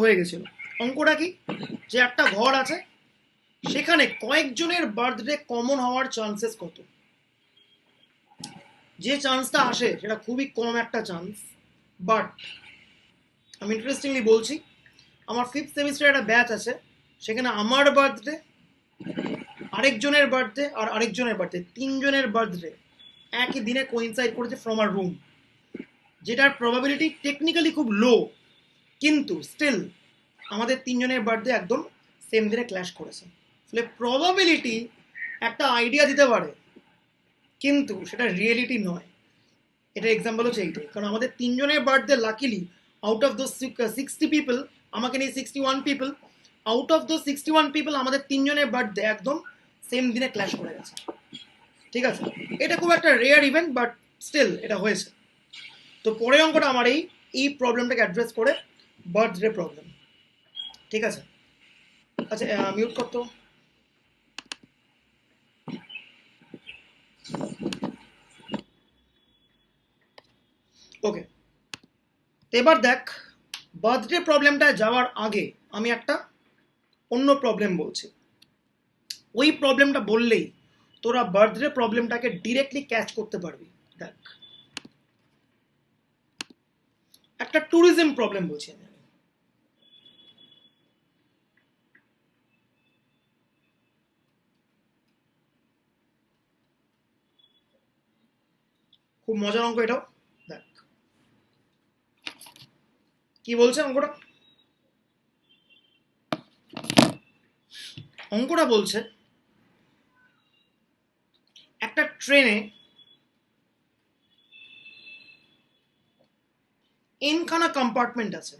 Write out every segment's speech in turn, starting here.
হয়ে গেছিল। অঙ্কটা কি, যে একটা ঘর আছে, সেখানে কয়েকজনের বার্থডে কমন হওয়ার চান্সেস কত। যে চান্সটা আসে সেটা খুবই কম একটা চান্স, বাট আমি ইন্টারেস্টিংলি বলছি, আমার 5th সেমিস্টারে একটা ব্যাচ আছে, সেখানে আমার বার্থডে, আরেকজনের বার্থডে আর আরেকজনের বার্থডে, 3জনের বার্থডে একই দিনে কোইনসাইড করেছে ফ্রম আর রুম, যেটার প্রবাবিলিটি টেকনিক্যালি খুব লো, কিন্তু স্টিল আমাদের 3জনের বার্থডে একদম সেম দিনে ক্ল্যাশ করেছে। ফলে প্রবাবিলিটি একটা আইডিয়া দিতে পারে, কিন্তু সেটা রিয়েলিটি নয়। এটা এক্সাম্পল হচ্ছে এইটাই, কারণ আমাদের 3জনের birthday luckily out of those 60 people, আমাকে নিয়ে 61 people, out of those 61 people আমাদের 3জনের বার্থডে একদম সেম দিনে ক্ল্যাশ করে গেছে। ঠিক আছে, এটা খুব একটা রেয়ার ইভেন্ট, বাট স্টিল এটা হয়েছে। তো পরের অঙ্কটা আমার এই প্রবলেমটাকে অ্যাড্রেস করে, বার্থডে প্রবলেম। ঠিক আছে, আচ্ছা মিউট করতো। ওকে, এবার দেখ, বার্থডে প্রবলেমটা যাওয়ার আগে আমি একটা অন্য প্রবলেম বলছি। ওই প্রবলেমটা বললেই তোরা বার্থডে প্রবলেমটাকে ডিরেক্টলি ক্যাচ করতে পারবি। দেখ, একটা ট্যুরিজম প্রবলেম বলছি আমি। খুব মজার অঙ্ক এটাও। দেখ কি বলছে অঙ্কটা। অঙ্কটা বলছে একটা ট্রেনে এনখানা কম্পার্টমেন্ট আছে।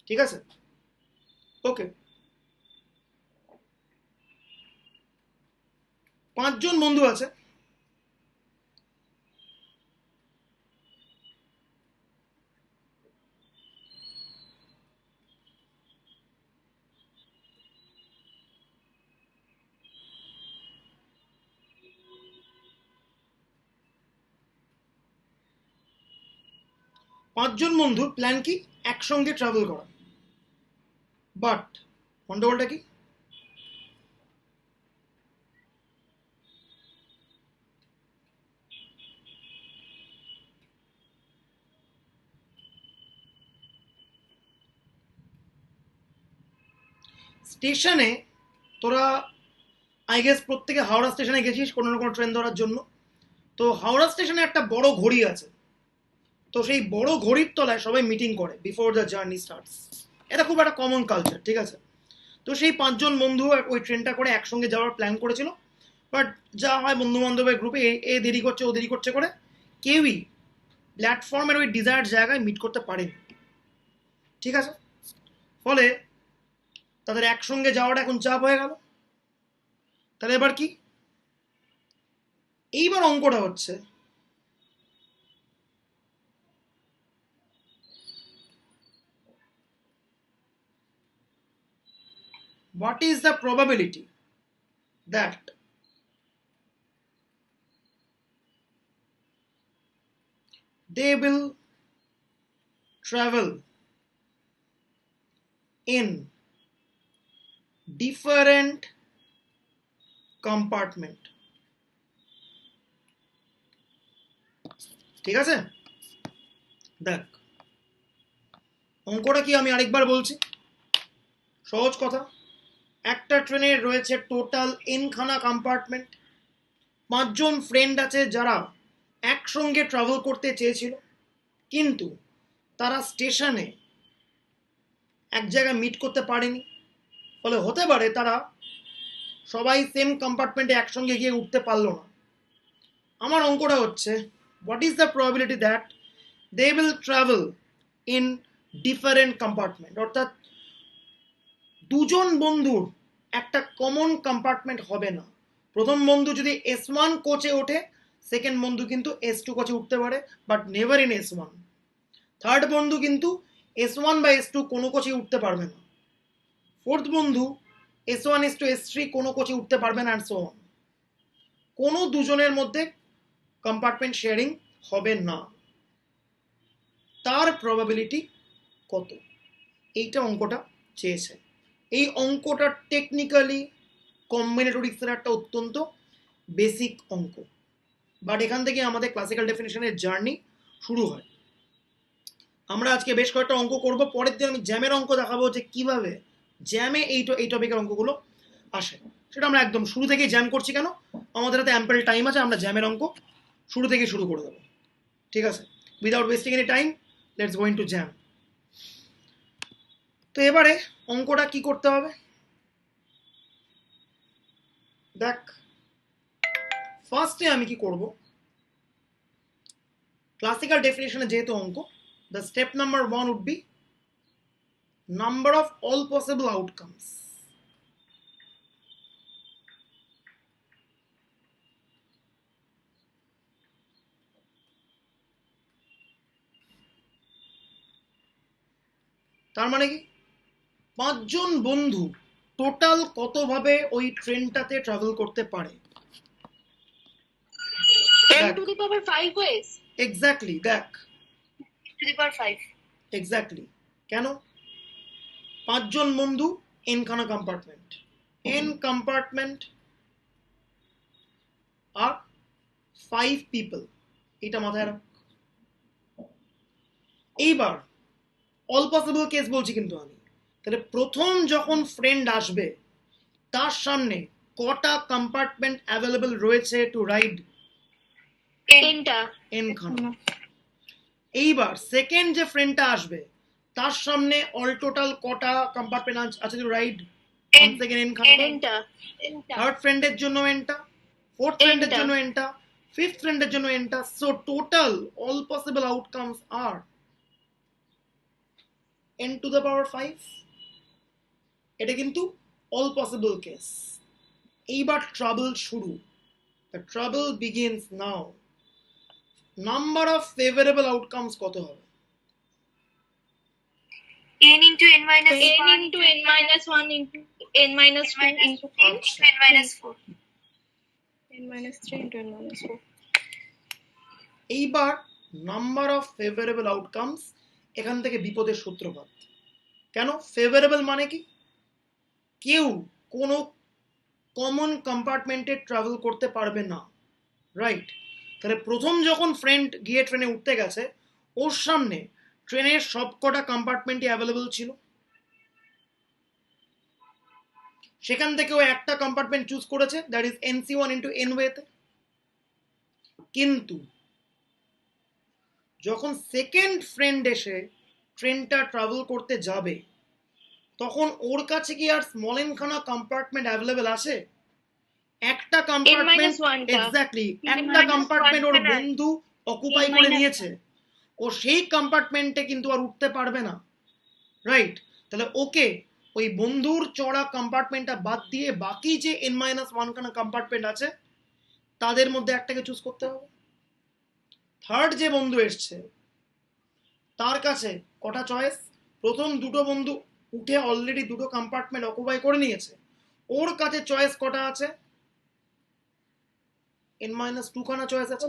ঠিক আছে, ওকে, 5জন বন্ধু আছে। পাঁচজন বন্ধুর প্ল্যান কি, একসঙ্গে ট্রাভেল করা, বাট গন্ডগোলটা কি, স্টেশনে তোরা আই গেস প্রত্যেকে হাওড়া স্টেশনে গেছিস কোনো না কোনো ট্রেন ধরার জন্য। তো হাওড়া স্টেশনে একটা বড় ঘড়ি আছে, তো সেই বড় ঘড়ির তলায় সবাই মিটিং করে বিফোর দ্য জার্নি স্টার্টস। এটা খুব একটা কমন কালচার। ঠিক আছে, তো সেই 5জন বন্ধু ওই ট্রেনটা করে একসঙ্গে যাওয়ার প্ল্যান করেছিল, বাট যা হয় বন্ধু বান্ধবের গ্রুপে এ দেরি করছে ও দেরি করছে করে কেউই প্ল্যাটফর্মের ওই ডিজায়ার্ড জায়গায় মিট করতে পারেনি। ঠিক আছে, ফলে তাদের একসঙ্গে যাওয়াটা এখন চাপ হয়ে গেল। তাহলে এবার কি, এইবার অঙ্কটা হচ্ছে what is the probability that they will travel in different compartment। ঠিক আছে, দেখ অঙ্কটা কি আমি আরেকবার বলছি, সহজ কথা। একটা ট্রেনের রয়েছে টোটাল এনখানা কম্পার্টমেন্ট, 5জন ফ্রেন্ড আছে যারা একসঙ্গে ট্রাভেল করতে চেয়েছিল, কিন্তু তারা স্টেশনে এক জায়গায় মিট করতে পারেনি। ফলে হতে পারে তারা সবাই সেম কম্পার্টমেন্টে একসঙ্গে গিয়ে উঠতে পারলো না। আমার অঙ্কটা হচ্ছে what is the probability that they will travel in different compartment, অর্থাৎ 2জন বন্ধুর একটা কমন কম্পার্টমেন্ট হবে না। প্রথম বন্ধু যদি S1 কোচে ওঠে, সেকেন্ড বন্ধু কিন্তু S2 কোচে উঠতে পারে, but never in S1। Third বন্ধু কিন্তু S1 বা S2 কোনো কোচে উঠতে পারবে না। ফোর্থ বন্ধু S1 S2 S3 কোনো কোচে উঠতে পারবে না, অ্যান্ড সো অন। কোনো দুজনের মধ্যে কম্পার্টমেন্ট শেয়ারিং হবে না তার প্রবাবিলিটি কত, এইটা অঙ্কটা চেয়েছে। এই অঙ্কটা টেকনিক্যালি কম্বিনেটোরিক্সের একটা অত্যন্ত বেসিক অঙ্ক, বাট এখান থেকে আমাদের ক্লাসিক্যাল ডেফিনেশনের জার্নি শুরু হয়। আমরা আজকে বেশ কয়েকটা অঙ্ক করব, পরের দিন আমি জ্যামের অঙ্ক দেখাবো যে কিভাবে জ্যামে এই টপিকের অঙ্কগুলো আসে। সেটা আমরা একদম শুরু থেকেই জ্যাম করছি কেন, আমাদের হাতে অ্যাম্পেল টাইম আছে, আমরা জ্যামের অঙ্ক শুরু থেকে শুরু করে দেবো। ঠিক আছে, without wasting any time let's go into jam. তো এবারে অঙ্কটা কি করতে হবে দেখ। ফার্স্টে আমি কি করব, ক্লাসিক্যাল ডেফিনেশনে যেহেতু অঙ্ক, the step number 1 would be number of all possible outcomes. তার মানে কি, পাঁচজন বন্ধু টোটাল কতভাবে ওই ট্রেনটাতে ট্রাভেল করতে পারে। 10 to the power 5 ways. Exactly, দেখ To the power 5. এক্স্যাক্টলি। কেন, পাঁচজন বন্ধু, এন খানা কম্পার্টমেন্ট, এন কম্পার্টমেন্ট আর 5 পিপল, এটা মাথায় রাখ। এইবার অল পসিবল কেস বলছি কিন্তু আমি, তাহলে প্রথম যখন ফ্রেন্ড আসবে তার সামনে কটা কম্পার্টমেন্ট অ্যাভেলেবল রয়েছে টু রাইড, এন খানা। এইবার সেকেন্ড যে ফ্রেন্ডটা আসবে তার সামনে অল টোটাল কটা কম্পার্টমেন্ট আছে টু রাইড, এন খানা। থার্ড ফ্রেন্ডের জন্য এনটা, ফোর্থ ফ্রেন্ডের জন্য এনটা, ফিফথ ফ্রেন্ডের জন্য এনটা। So total all possible outcomes are n to the power 5। এটা কিন্তু অল পসিবল কেস। এইবার ট্রাবল শুরু, the trouble begins now। Number of favourable outcomes কত হবে, n into n minus n 1 into n minus 1 into n minus 2 into n minus 4 n minus 3 into n minus 4। এইবার number of favourable outcomes, এখান থেকে বিপদের সূত্রপাত। কেন favourable মানে কি, কেউ কোনো কমন কম্পার্টমেন্টে ট্রাভেল করতে পারবে না, রাইট। তাহলে প্রথম যখন ফ্রেন্ড গিয়ে ট্রেনে উঠতে গেছে, ওর সামনে ট্রেনের সবকটা কম্পার্টমেন্টই অ্যাভেলেবল ছিল, সেখান থেকে ও একটা কম্পার্টমেন্ট চুজ করেছে, that is NC1 into N ওয়েতে। কিন্তু যখন সেকেন্ড ফ্রেন্ড এসে ট্রেনটা ট্রাভেল করতে যাবে, তখন ওর কাছে কি আর স্মল এন খানা কম্পার্টমেন্ট অ্যাভেলেবল আছে? একটা কম্পার্টমেন্ট, এক্স্যাক্টলি একটা কম্পার্টমেন্ট ওর বন্ধু অকুপাই করে নিয়েছে, ও সেই কম্পার্টমেন্টে কিন্তু আর উঠতে পারবে না, রাইট। তাহলে ওকে ওই বন্ধুর চড়া কম্পার্টমেন্টটা বাদ দিয়ে বাকি যে n-1 খানা কম্পার্টমেন্ট আছে তাদের মধ্যে একটাকে চুজ করতে হবে। থার্ড যে বন্ধু এসছে তার কাছে কটা চয়েস, প্রথম দুটো বন্ধু উঠে অলরেডি দুটো কম্পার্টমেন্ট অকুপাই করে নিয়েছে, ওর কাছে চয়েস কটা আছে, n-2 খানা চয়েস আছে।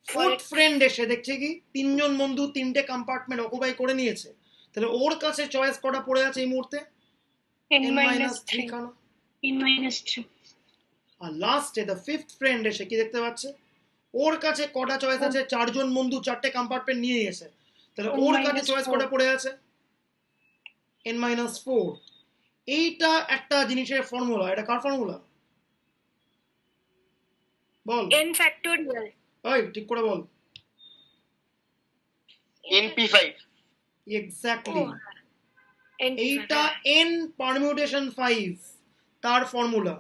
ফোর্থ ফ্রেন্ড এসে দেখছে কি তিনজন বন্ধু তিনটে কম্পার্টমেন্ট অকুপাই করে নিয়েছে, তাহলে ওর কাছে চয়েস কটা পড়ে আছে এই মুহূর্তে, n-3 খানা। আর লাস্টে দ্য ফিফথ ফ্রেন্ড এসে কি দেখতে পাচ্ছে, ওর কাছে কটা চয়েস আছে, চারজন বন্ধু চারটে কম্পার্টমেন্ট নিয়ে গেছে, তাহলে ওর কাছে চয়েস কটা পড়ে আছে, n-4। এইটা একটা জিনিসের ফর্মুলা, এটা কার ফর্মুলা বল, n factorial। ওই ঠিক করে বল, np5। এক্স্যাক্টলি, এইটা n পারমিউটেশন 5 তার ফর্মুলা।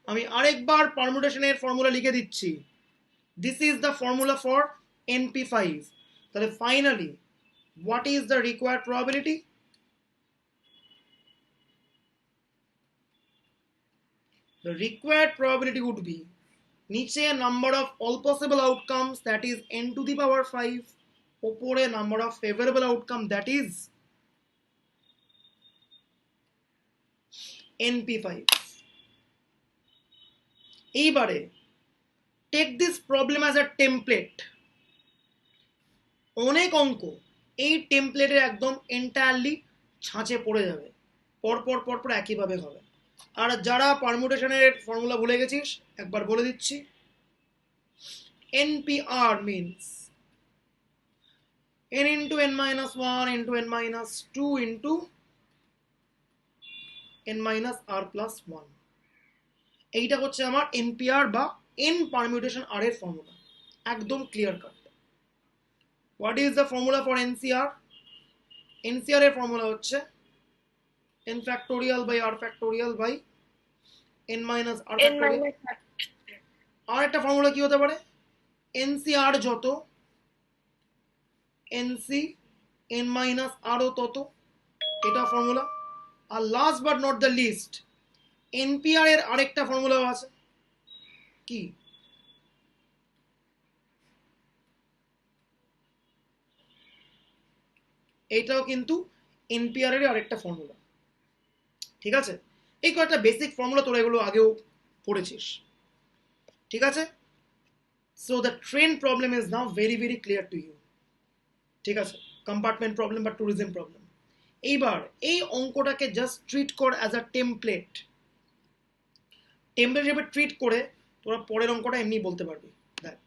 আমি আরেকবার পারমিউটেশনের ফর্মুলা লিখে দিচ্ছি, this is the formula for np5। তাহলে finally what is the required probability, the required probability would be নিচে number of all possible outcomes that is n to the power 5, ওপরে number of favorable outcome that is np5। এইবারে take this problem as a template. অনেক অঙ্ক এই টেমপ্লেটে একদম entirely ছাঁচে পড়ে যাবে, পরপর পরপর একইভাবে হবে। আর যারা পারমুটেশনের ফর্মুলা ভুলে গেছিস একবার বলে দিচ্ছি, NPR means n into n minus 1 into n minus 2 into n minus r plus 1। এইটা হচ্ছে আমার NPR বা n পারমিউটেশন r এর ফর্মুলা, একদম clear cut. What is the formula for NCR? NCR এর ফর্মুলা হচ্ছে n factorial by r factorial by n minus r factorial। আর একটা formula কি হতে পারে? NCR যত NC n minus r ও তত, এটা ফর্মুলা। আর last but not the least, NPR এর আরেকটা ফর্মুলাও আছে, কি? এইটাও কিন্তু NPR এর আরেকটা ফর্মুলা, ঠিক আছে? এই কয়েকটা বেসিক ফর্মুলা তোরা এগুলো আগেও পড়েছিস, ঠিক আছে? So the train problem is now very very clear to you, ঠিক আছে? কম্পার্টমেন্ট প্রবলেম বা ট্যুরিজম প্রবলেম। এইবার এই অঙ্কটাকে জাস্ট ট্রিট কর অ্যাজ আ টেমপ্লেট। টেমপ্লেট হিসেবে ট্রিট করে তোরা পরের অঙ্কটা এমনি বলতে পারবি। দেখ,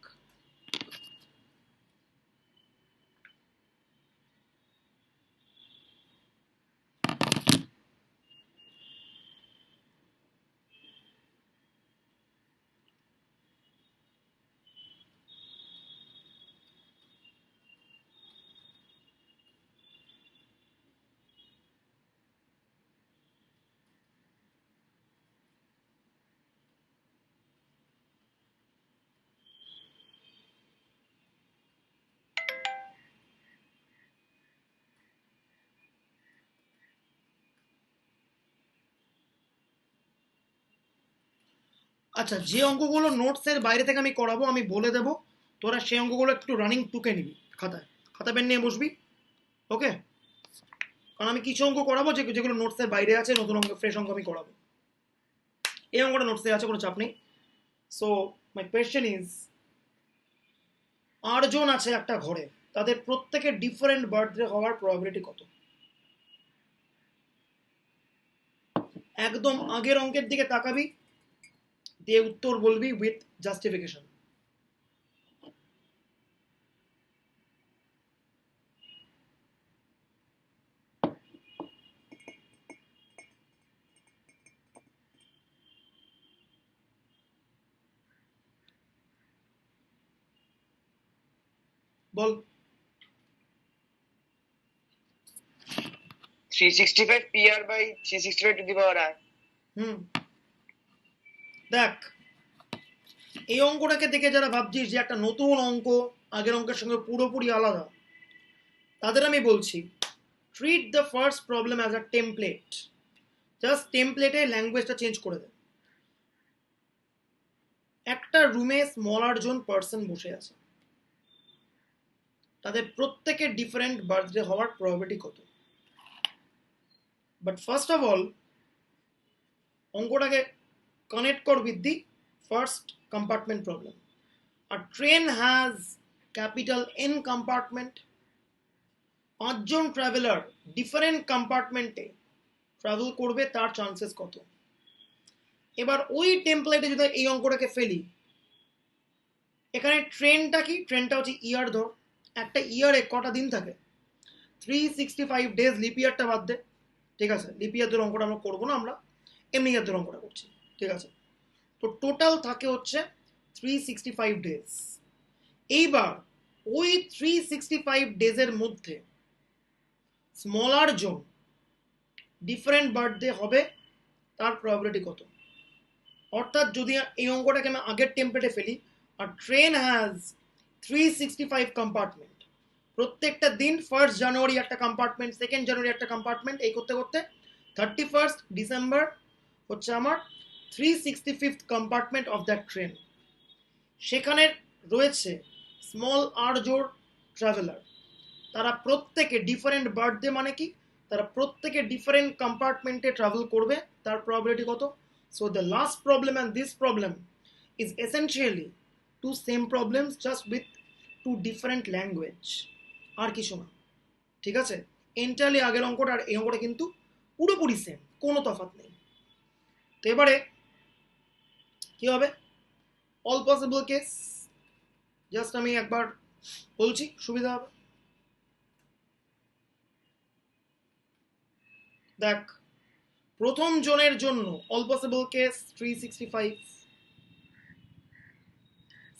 আচ্ছা, যে অঙ্কগুলো নোটসের বাইরে থেকে আমি করাবো আমি বলে দেবো, তোরা সেই অঙ্কগুলো একটু রানিং টুকে নিবি, খাতা পেন নিয়ে বসবি, ওকে? কারণ আমি কিছু অঙ্ক করাবো যেগুলো নোটসের বাইরে আছে, নতুন অঙ্ক ফ্রেশ অঙ্ক আমি করাবো। এই অঙ্কটা নোটসে আছে, কোনো চাপ নেই। সো মাই কোয়েশ্চেন ইজ, 8 জন আছে একটা ঘরে, তাদের প্রত্যেকের ডিফারেন্ট বার্থডে হওয়ার প্রবাবিলিটি কত? একদম আগের অঙ্কের দিকে তাকাবি, দিয়ে উত্তর বলবি with justification. Ball. 365 PR by 365 to the power r। দেখ, এই অঙ্কটাকে দেখে যারা ভাবছিস যে একটা নতুন অঙ্ক, আগের অঙ্কের সঙ্গে পুরোপুরি আলাদা, তাদের আমি বলছি, treat the first problem as a template. Just টেমপ্লেটে ল্যাঙ্গুয়েজটা চেঞ্জ করে দে। একটা রুমে স্মলার জন পার্সন বসে আছে, তাদের প্রত্যেকের ডিফারেন্ট বার্থডে হওয়ার প্রবাবিলিটি কত? বাট ফার্স্ট অফ অল অঙ্কটাকে কানেক্ট কর with the first compartment problem. আর train has capital N compartment. 5 জন ট্রাভেলার ডিফারেন্ট কম্পার্টমেন্টে ট্রাভেল করবে, তার চান্সেস কত? এবার ওই টেমপ্লেটে যদি এই অঙ্কটাকে ফেলি, এখানে ট্রেনটা কি? ট্রেনটা হচ্ছে ইয়ার। ধর একটা ইয়ারে কটা দিন থাকে? 365 ডেজ, লিপ ইয়ারটা বাদ দে, ঠিক আছে? লিপ ইয়ার ধরে অঙ্কটা আমরা করবো না, আমরা এমনি ইয়ার ধরে অঙ্কটা করছি, ঠিক আছে? তো টোটাল থাকে হচ্ছে 365 ডেজ। এইবার ওই 365 ডেজের মধ্যে স্মলার জোন ডিফারেন্ট বার্থডে হবে, তার প্রবাবিলিটি কত? অর্থাৎ যদি এই অঙ্কটাকে আমি আগের টেমপ্লেটে ফেলি, আর ট্রেন হ্যাজ 365 কম্পার্টমেন্ট, প্রত্যেকটা দিন 1 জানুয়ারি একটা কম্পার্টমেন্ট, 2 জানুয়ারি একটা কম্পার্টমেন্ট, এই করতে করতে 31 ডিসেম্বর হচ্ছে আমার 365th compartment of that train. সেখানে রয়েছে স্মল আর জোর ট্রাভেলার, তারা প্রত্যেকে ডিফারেন্ট বার্থডে, মানে কি? তারা প্রত্যেকে ডিফারেন্ট কম্পার্টমেন্টে ট্রাভেল করবে, তার প্রবাবিলিটি কত? So the last problem and this problem is essentially two same problems just with two different language, আর কিছু না। ঠিক আছে, এন্টারলি আগের অঙ্কটা আর এই অঙ্কটা কিন্তু পুরোপুরি সেম, কোনো তফাৎ নেই। তো এবারে কি হবে, অল পসিবল কেস জাস্ট আমি একবার বলছি, সুবিধা হবে। দেখ, প্রথম জনের জন্য অল পসিবল কেস 365,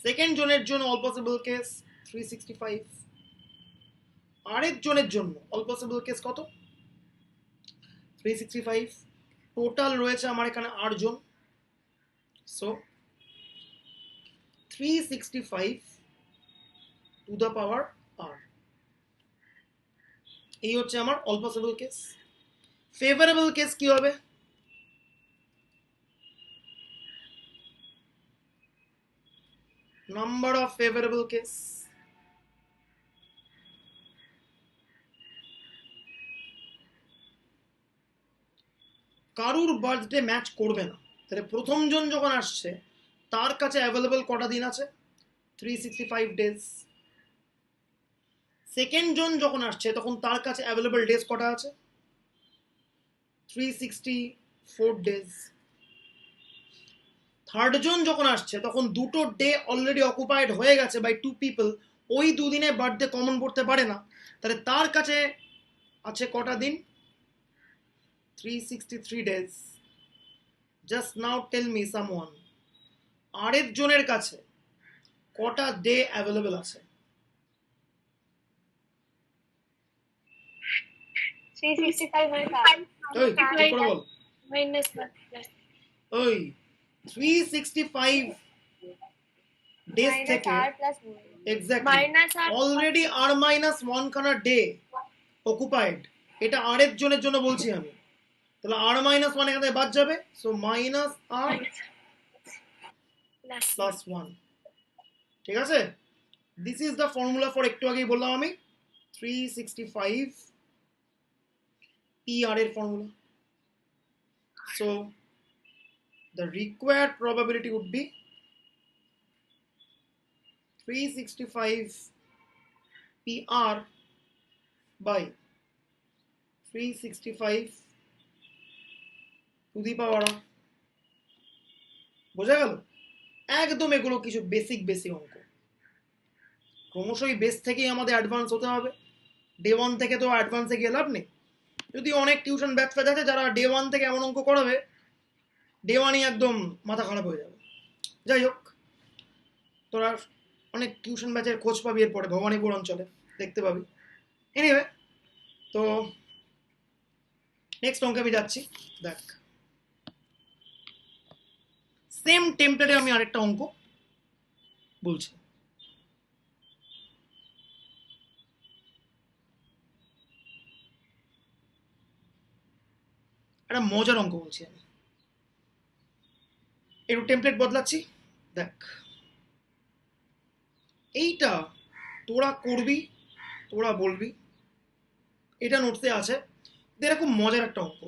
সেকেন্ড জনের জন্য অল পসিবল কেস 365, আরেক জনের জন্য অল পসিবল কেস কত, 365। টোটাল রয়েছে আমার এখানে 8 জন। সো 365 টু দ্য পাওয়ার আর, এই হচ্ছে আমার all possible case. Favourable case কি হবে, নাম্বার অফ ফেভারেবল কেস, কারুর বার্থডে ম্যাচ করবে না, তাহলে প্রথম জন যখন আসছে তার কাছে অ্যাভেলেবল কটা দিন আছে, 365 ডেজ। সেকেন্ড জন যখন আসছে তখন তার কাছে অ্যাভেলেবল ডেজ কটা আছে, 364 ডেজ। থার্ড জন যখন আসছে তখন দুটো ডে অলরেডি অকুপাইড হয়ে গেছে বাই টু পিপল, ওই দুদিনে বার্থডে কমন পড়তে পারে না, তাহলে তার কাছে আছে কটা দিন, 363 days. Just now tell me someone, আরেক জনের কাছে কটা ডে অ্যাভেলেবল আছে, 365 ওই ঠিক করে বল, minus 1 plus ওই 365 ডেজ থেকে r plus 1 exactly minus r already আর মাইনাস ওয়ান খানা ডে অকুপাইড, এটা আরেক জনের জন্য বলছি আমি, তাহলে আর মাইনাস ওয়ান এখান থেকে বাদ যাবে, সো মাইনাস আর plus প্লাস ওয়ান। ঠিক আছে, this is the formula for, একটু আগেই বললাম আমি, 365 PR এর formula. So the required probability would be 365 PR by 365 to the power of, বোঝা গেল? একদম এগুলো কিছু বেসিক অঙ্ক, ক্রমশই বেস থেকেই আমাদের অ্যাডভান্স হতে হবে, ডে ওয়ান থেকে তো অ্যাডভান্সে গিয়ে লাভ নেই। যদি অনেক টিউশন ব্যাচ আছে যারা ডে ওয়ান থেকে এমন অঙ্ক করাবে, ডে ওয়ানই একদম মাথা খারাপ হয়ে যাবে। যাই হোক, তোরা অনেক টিউশন ব্যাচের খোঁজ পাবি এরপরে ভবানীপুর অঞ্চলে, দেখতে পাবি। এনিওয়ে, তো নেক্সট অঙ্কে আমি যাচ্ছি। দেখ, সেম টেমপ্লেটে আমি আরেকটা অঙ্ক বলছি। একটা মজার অঙ্ক বলছি আমি, একটু টেমপ্লেট বদলাচ্ছি। দেখ, এইটা তোরা করবি, তোরা বলবি, এটা নোটসে আছে, এটা খুব মজার একটা অঙ্ক।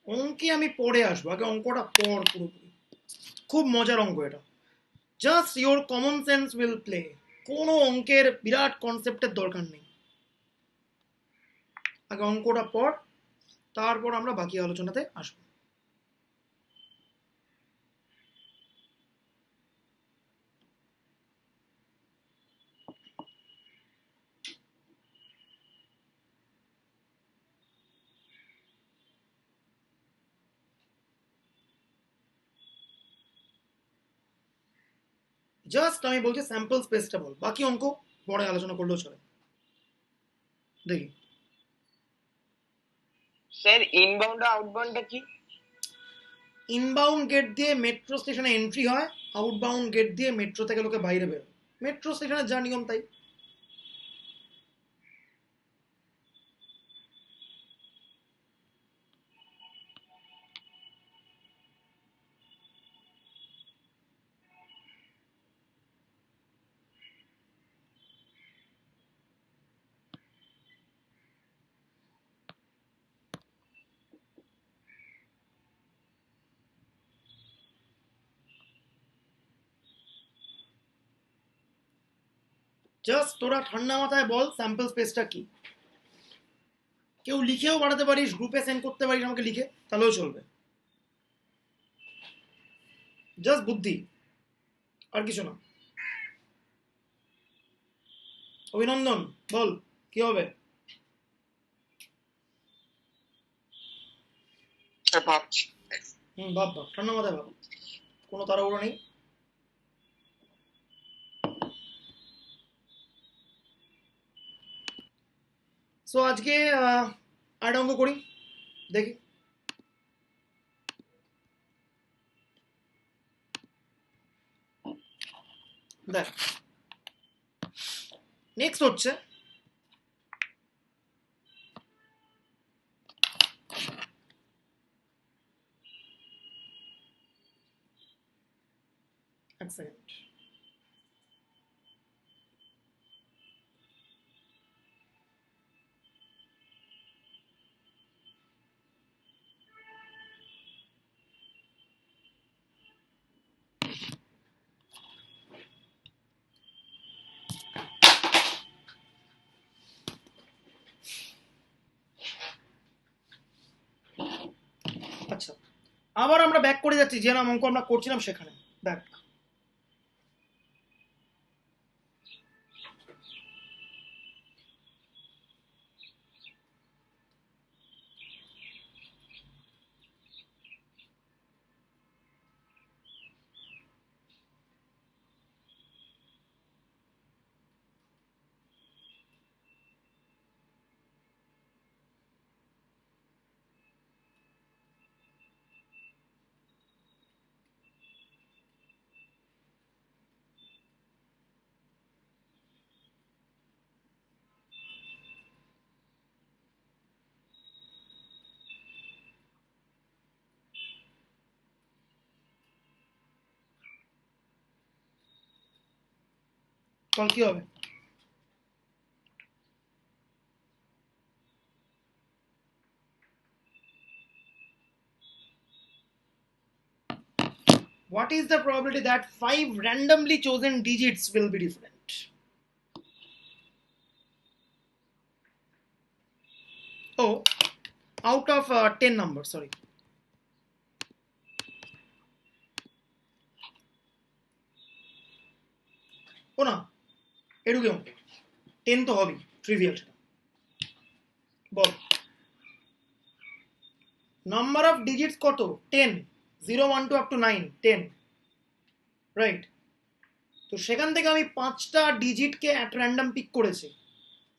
অঙ্কে আমি পরে আসবো, আগে অঙ্কটা পর পুরোপুরি। খুব মজার অঙ্ক এটা, just your common sense will play. কোনো অঙ্কের বিরাট কনসেপ্টের দরকার নেই, আগে অঙ্কটা পর, তারপর আমরা বাকি আলোচনাতে আসবো। জাস্ট আমি বলছি স্যাম্পল স্পেসটা বল, বাকি অঙ্ক পরে আলোচনা করলেও চলে। দেখি স্যার ইনবাউন্ড আর আউটবাউন্ডটা কি? ইনবাউন্ড গেট দিয়ে মেট্রো স্টেশনে এন্ট্রি হয়, আউটবাউন্ড গেট দিয়ে মেট্রো থেকে লোকে বাইরে বেরোয়। মেট্রো স্টেশনের যা নিয়ম তাই। জাস্ট তোরা ঠান্ডা মাথায় বল স্যাম্পল স্পেসটা কি। কেউ লিখেও পাঠাতে পারিস, গ্রুপে সেন্ড করতে পারিস আমাকে লিখে, তাহলেও চলবে। জাস্ট বুদ্ধি, আর কিছু না। অভিনন্দন বল কি হবে। ভাবছি। ভাব ভাব, ঠান্ডা মাথায় ভাব, কোনো তাড়াহুড়ো নেই। সো আজকে আরেকটা অঙ্ক করি, দেখি। দেখ নেক্সট হচ্ছে এক সেকেন্ড। আচ্ছা, আবার আমরা ব্যাক করে যাচ্ছি যে নাম অঙ্ক আমরা করছিলাম সেখানে। দেখ চল কি হবে। What is the probability that 5 randomly chosen digits will be different? Oh, out of 10 numbers, sorry. ও না, এটুকু 10 তো হবেই, ট্রিভিয়াল সেটা। বল নাম্বার অফ ডিজিটস কত? 10, 0 1 2 up to 9, 10, রাইট। তো সেখান থেকে আমি 5টা ডিজিটকে অ্যাট র্যান্ডম পিক করেছি,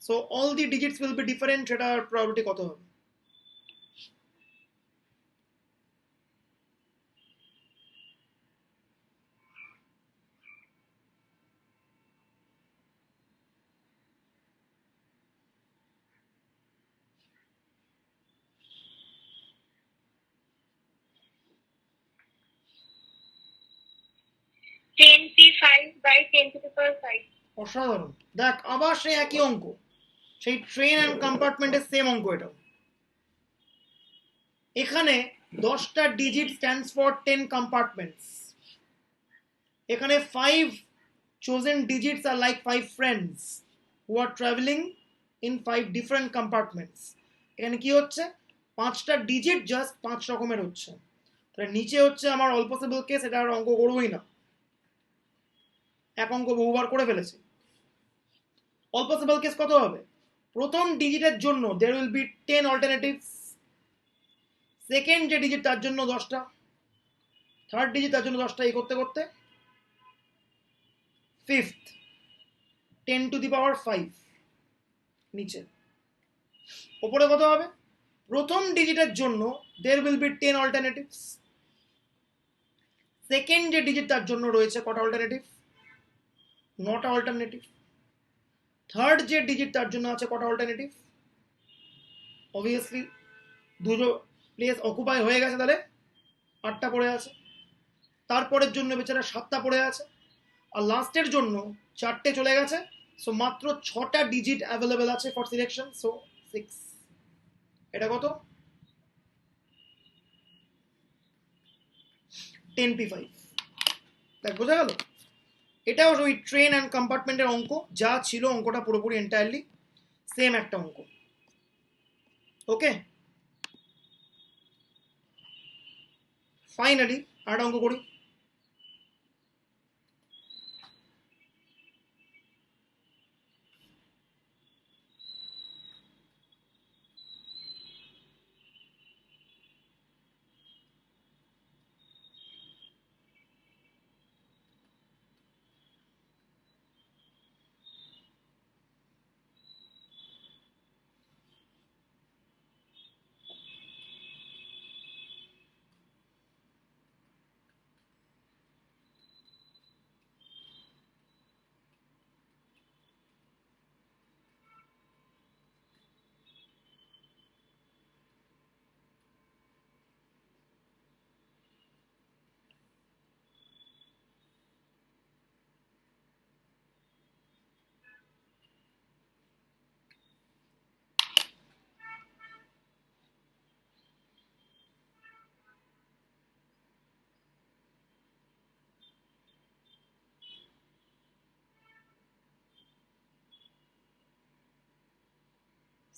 so all the digits will be different. সেটার প্রবাবিলিটি কত হবে? Ten P5 by 10 to the power 5. অসাধারণ। দেখ আবার সেই একই অঙ্ক, সেই ট্রেন অ্যান্ড কম্পার্টমেন্টের সেম অঙ্ক এটাও। এখানে 10টা ডিজিট স্ট্যান্ডস ফর 10 কম্পার্টমেন্টস। এখানে 5 chosen digits are like 5 friends who are traveling in 5 different compartments। এখানে কি হচ্ছে, 5টা ডিজিট জাস্ট 5 রকমের হচ্ছে। তাহলে নিচে হচ্ছে আমার অল পসিবল কেস, এটা আর অঙ্ক করবোই না, এক অঙ্ক বহুবার করে ফেলেছি। অল পসিবল কেস কত হবে? প্রথম ডিজিটের জন্য there will be 10 alternatives, second যে ডিজিট তার জন্য 10টা, থার্ড ডিজিট তার জন্য 10টা, এই করতে করতে ফিফথ 10 to the power 5 নিচে। ওপরে কত হবে? প্রথম ডিজিটের জন্য there will be 10 alternatives, second যে ডিজিট তার জন্য রয়েছে কটা অল্টারনেটিভ? 9টা অল্টারনেটিভ। থার্ড যে ডিজিট তার জন্য আছে কটা অল্টারনেটিভ? অবভিয়াসলি দুটো প্লেস অকুপাই হয়ে গেছে, তাহলে 8টা পড়ে আছে। তারপরের জন্য বেচারা 7টা পড়ে আছে, আর লাস্টের জন্য 4টে চলে গেছে। সো মাত্র 6টা ডিজিট অ্যাভেলেবেল আছে ফর সিলেকশন, সো 6। এটা কত? 10p5। দেখ বোঝা গেল? এটাও ওই ট্রেন অ্যান্ড কম্পার্টমেন্টের অঙ্ক যা ছিল, অঙ্কটা পুরোপুরি এন্টায়ারলি সেম একটা অঙ্ক। ওকে, ফাইনালি আর অঙ্ক করি।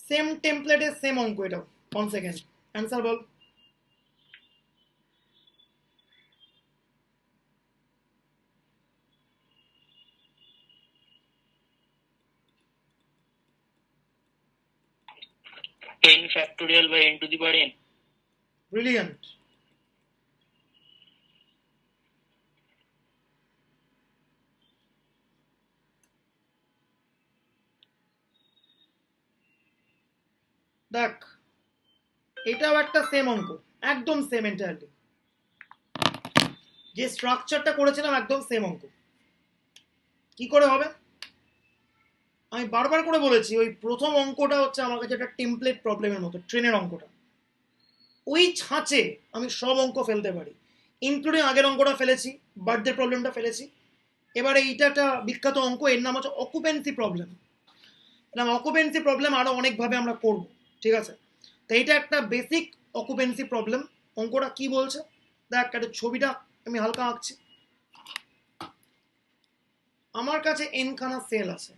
সেম টেমপ্লেটে সেম অঙ্ক, এটাও 1 second. Answer ball. n factorial by n to the power n। Brilliant. দেখ এটাও একটা সেম অঙ্ক, একদম সেম এন্টায়ারলি, যে স্ট্রাকচারটা করেছিলাম একদম সেম অঙ্ক। কি করে হবে? আমি বারবার করে বলেছি, ওই প্রথম অঙ্কটা হচ্ছে আমার কাছে একটা টেমপ্লেট প্রবলেমের মতো, ট্রেনের অঙ্কটা। ওই ছাঁচে আমি সব অঙ্ক ফেলতে পারি, ইনক্লুডিং আগের অঙ্কটা ফেলেছি, বার্থডে প্রবলেমটা ফেলেছি। এবারে এইটা একটা বিখ্যাত অঙ্ক, এর নাম হচ্ছে অকুপেন্সি প্রবলেম। অকুপেন্সি প্রবলেম আরো অনেকভাবে আমরা করব, ঠিক আছে? তো এইটা একটা বেসিক অকুপেন্সি প্রবলেম। অঙ্কটা কি বলছে দেখ, একটা ছবিটা আমি হালকা আঁকছি। আমার কাছে n খানা সেল আছে,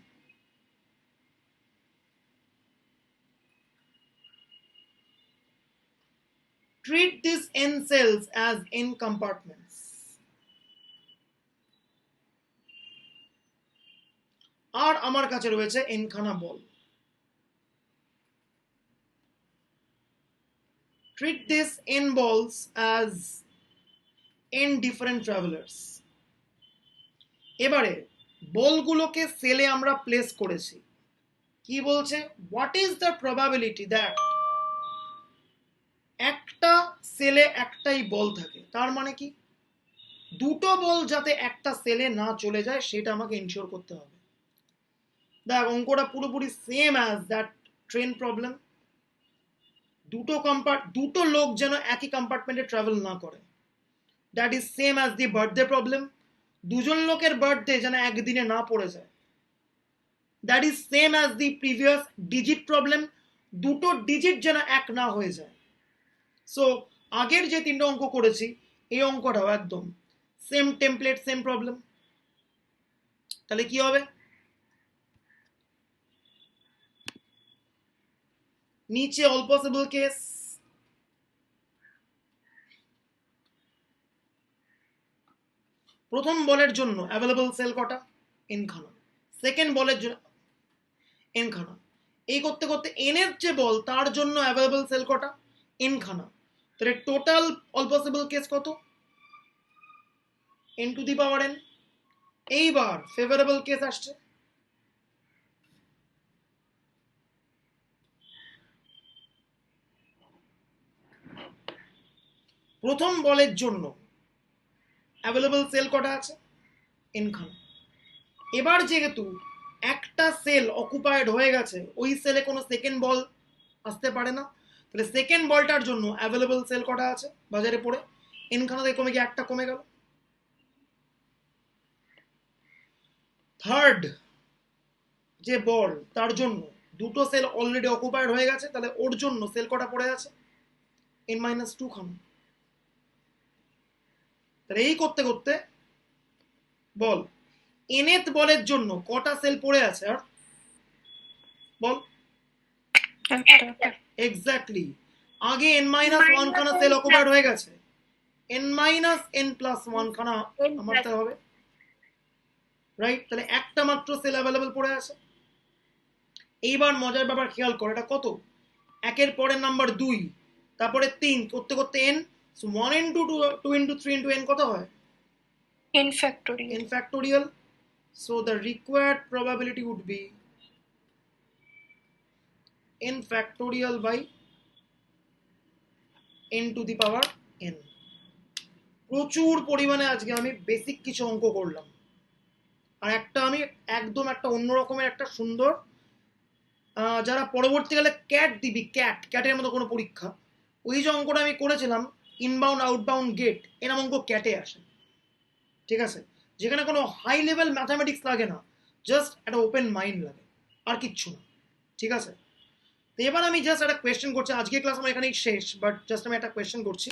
treat these n cells as n compartments। আর আমার কাছে রয়েছে n খানা বল, treat these n balls as n different travelers। এবারে বলগুলোকে সেলে আমরা প্লেস করেছি। কি বলছে? What is the probability that একটা সেলে একটাই বল থাকে। তার মানে কি, দুটো বল যাতে একটা সেলে না চলে যায় সেটা আমাকে ইনশিওর করতে হবে। দেখ অঙ্কটা পুরোপুরি same as that train problem. দুটো লোক যেন একই কম্পার্টমেন্টে ট্রাভেল না করে, that is same as the birthday problem. দুজন লোকের বার্থডে যেন একদিনে না পড়ে যায়, that is same as the previous digit problem. দুটো ডিজিট যেন এক না হয়ে যায়, সো আগের যে তিনটা অঙ্ক করেছি এই অঙ্কটাও একদম সেম টেমপ্লেট, সেম প্রবলেম। তাহলে কি হবে? নিচে অল পসিবল কেস, প্রথম বলের জন্য অ্যাভেলেবল সেল কটা? n খানা। সেকেন্ড বলের জন্য n খানা। এই করতে করতে n এর যে বল তার জন্য অ্যাভেলেবল সেল কটা? n খানা। তাহলে টোটাল অল পসিবল কেস কত? n to the power n। এইবার ফেভারেবল কেস আসছে, প্রথম বলের জন্য অ্যাভেলেবল সেল কটা আছে? n খানা। এবার যেহেতু একটা সেল অকুপায়েড হয়ে গেছে, ওই সেলে কোনো সেকেন্ড বল আসতে পারে না, তাহলে সেকেন্ড বলটার জন্য অ্যাভেলেবল সেল কটা আছে বাজারে পড়ে? n খানা থেকে কমে গিয়ে একটা কমে গেল। থার্ড যে বল তার জন্য দুটো সেল অলরেডি অকুপায়েড হয়ে গেছে, তাহলে ওর জন্য সেল কটা পড়ে আছে? n-2 খানা। তাহলে এই করতে করতে বল nth বলের জন্য কটা সেল পড়ে আছে? আর বল। এক্স্যাক্টলি, আগে n-1 খানা সেল অকুপায়েড হয়ে গেছে, n-n+1 খানা আমারতে হবে, রাইট? তাহলে একটা মাত্র সেল অ্যাভেলেবল পড়ে আছে। এইবার মজার ব্যাপার খেয়াল কর, এটা কত? একের পরের নাম্বার 2, তারপরে 3 করতে করতে n, so 1 into 2 into 3 into n কত হয়? n factorial. n factorial. So the required probability would be n factorial by n to the power n. প্রচুর পরিমাণে আজকে আমি বেসিক কিছু অঙ্ক করলাম, আর একটা আমি একদম একটা অন্য রকমের একটা সুন্দর, যারা পরবর্তীকালে ক্যাট দিবি, ক্যাটের মতো কোনো পরীক্ষা, ওই যে অঙ্কটা আমি করেছিলাম ইনবাউন্ড আউটবাউন্ড গেট, এরকম অঙ্ক ক্যাটে আসে, ঠিক আছে? যেখানে কোনো হাই লেভেল ম্যাথামেটিক্স লাগে না, জাস্ট একটা ওপেন মাইন্ড লাগে, আর কিচ্ছু না, ঠিক আছে? তো এবার আমি জাস্ট একটা কোয়েশ্চেন করছি, আজকে ক্লাস আমার এখানেই শেষ, বাট জাস্ট আমি একটা কোয়েশ্চেন করছি।